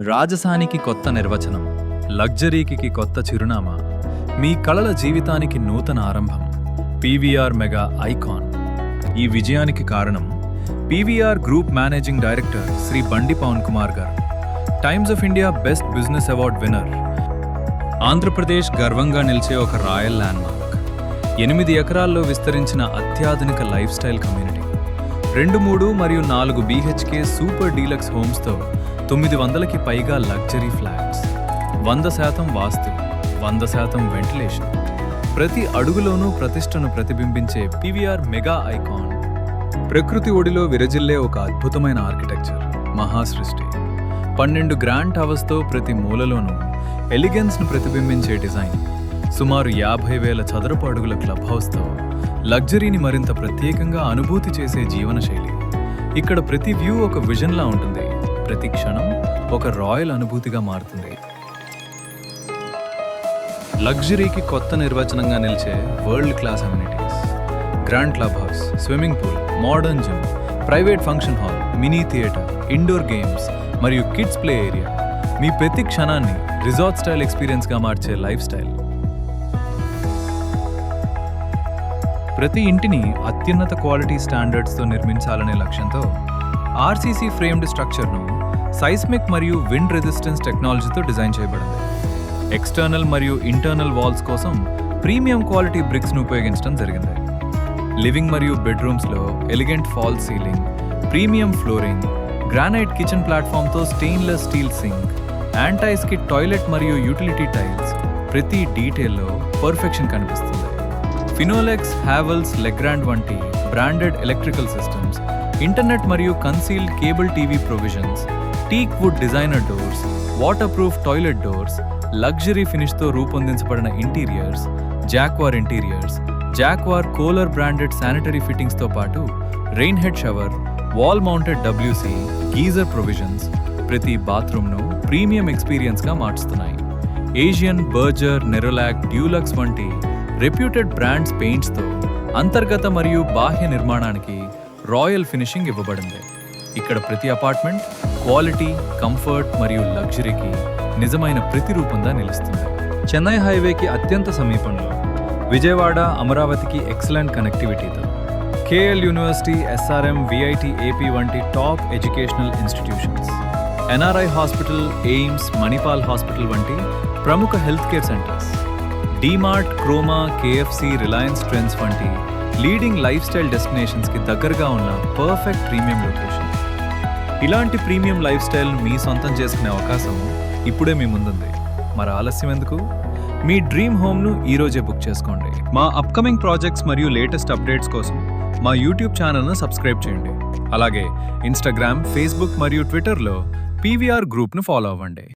రాజసానికి కొత్త నిర్వచనం, లగ్జరీకి కొత్త చిరునామా, మీ కళల జీవితానికి నూతన ఆరంభం. PVR mega icon. ఈ విజయానికి కారణం PVR group managing director Shri Bandi Pavan Kumar garu, Times of India best business award winner, Andhra Pradesh గర్వంగా నిలిచే ఒక రాయల్ ల్యాండ్మార్క్, 8 ఎకరాల్లో విస్తరించిన అత్యాధునిక లైఫ్ స్టైల్ కమ్యూనిటీ, 2, 3 మరియు 4 BHK సూపర్ డీలక్స్ హోమ్స్తో 900కి పైగా లగ్జరీ ఫ్లాట్స్, 100% వాస్తు, 100% వెంటిలేషన్, ప్రతి అడుగులోనూ ప్రతిష్టను ప్రతిబింబించే పీవీఆర్ మెగా ఐకాన్. ప్రకృతి ఒడిలో విరజిల్లే ఒక అద్భుతమైన ఆర్కిటెక్చర్, మహాసృష్టి. 12 గ్రాండ్ టవర్స్తో ప్రతి మూలలోనూ ఎలిగెన్స్ను ప్రతిబింబించే డిజైన్, సుమారు 50,000 చదరపు అడుగుల క్లబ్ హౌస్తో లగ్జరీని మరింత ప్రత్యేకంగా అనుభూతి చేసే జీవనశైలి. ఇక్కడ ప్రతి వ్యూ ఒక విజన్లా ఉంటుంది, ప్రతి క్షణం ఒక రాయల్ అనుభూతిగా మారుతుంది. లగ్జరీకి కొత్త నిర్వచనంగా నిలిచే world class amenities, grand club house, swimming pool, modern gym, private function hall, mini theatre, indoor games మరియు కిడ్స్ ప్లే ఏరియా. మీ ప్రతి క్షణాన్ని రిసార్ట్ స్టైల్ ఎక్స్పీరియన్స్గా మార్చే లైఫ్ స్టైల్. ప్రతి ఇంటిని అత్యున్నత క్వాలిటీ స్టాండర్డ్స్తో నిర్మించాలనే లక్ష్యంతో ఆర్సీసీ ఫ్రేమ్డ్ స్ట్రక్చర్ను సైస్మిక్ మరియు విండ్ రెసిస్టెన్స్ టెక్నాలజీతో డిజైన్ చేయబడింది. ఎక్స్టర్నల్ మరియు ఇంటర్నల్ వాల్స్ కోసం ప్రీమియం క్వాలిటీ బ్రిక్స్ను ఉపయోగించడం జరిగింది. లివింగ్ మరియు బెడ్రూమ్స్లో elegant fall ceiling, premium flooring, granite kitchen ప్లాట్ఫామ్తో stainless steel sink, anti skid toilet మరియు యూటిలిటీ టైల్స్, ప్రతి డీటెయిల్లో పర్ఫెక్షన్ కనిపిస్తుంది. ఫినోలెక్స్, హ్యావెల్స్, లెగ్రాండ్ వంటి బ్రాండెడ్ ఎలక్ట్రికల్ సిస్టమ్స్, ఇంటర్నెట్ మరియు concealed cable TV provisions, teak wood designer doors, water proof toilet doors, luxury ఫినిష్తో రూపొందించబడిన interiors, Jaquar interiors, Jaquar Kohler branded sanitary ఫిట్టింగ్స్తో పాటు rain head shower, wall mounted WC, geyser provisions ప్రతి బాత్రూమ్ను premium ఎక్స్పీరియన్స్గా మార్చుతున్నాయి. Asian, Berger, Nerolac, Dulux వంటి reputed brands పెయింట్స్తో అంతర్గత మరియు బాహ్య నిర్మాణానికి రాయల్ ఫినిషింగ్ ఇవ్వబడింది. ఇక్కడ ప్రతి అపార్ట్మెంట్ క్వాలిటీ, కంఫర్ట్ మరియు లగ్జరీకి నిజమైన ప్రతిరూపంగా నిలుస్తుంది. చెన్నై హైవేకి అత్యంత సమీపంలో, విజయవాడ, అమరావతికి ఎక్సలెంట్ కనెక్టివిటీతో, KL university, SRM, VIT, AP వంటి top educational institutions, NRI hospital, AIIMS, Manipal hospital వంటి ప్రముఖ health care centres, DMart, Croma, KFC, Reliance Trends వంటి లీడింగ్ లైఫ్ స్టైల్ డెస్టినేషన్స్కి దగ్గరగా ఉన్న పర్ఫెక్ట్ ప్రీమియం లొకేషన్. ఇలాంటి ప్రీమియం లైఫ్ స్టైల్ను మీ సొంతం చేసుకునే అవకాశం ఇప్పుడే మీ ముందుంది. మరి ఆలస్యం ఎందుకు? మీ డ్రీమ్ హోమ్ను ఈరోజే బుక్ చేసుకోండి. మా అప్కమింగ్ ప్రాజెక్ట్స్ మరియు లేటెస్ట్ అప్డేట్స్ కోసం మా యూట్యూబ్ ఛానల్ను సబ్స్క్రైబ్ చేయండి. అలాగే ఇన్స్టాగ్రామ్, ఫేస్బుక్ మరియు ట్విట్టర్లో పీవీఆర్ గ్రూప్ను ఫాలో అవ్వండి.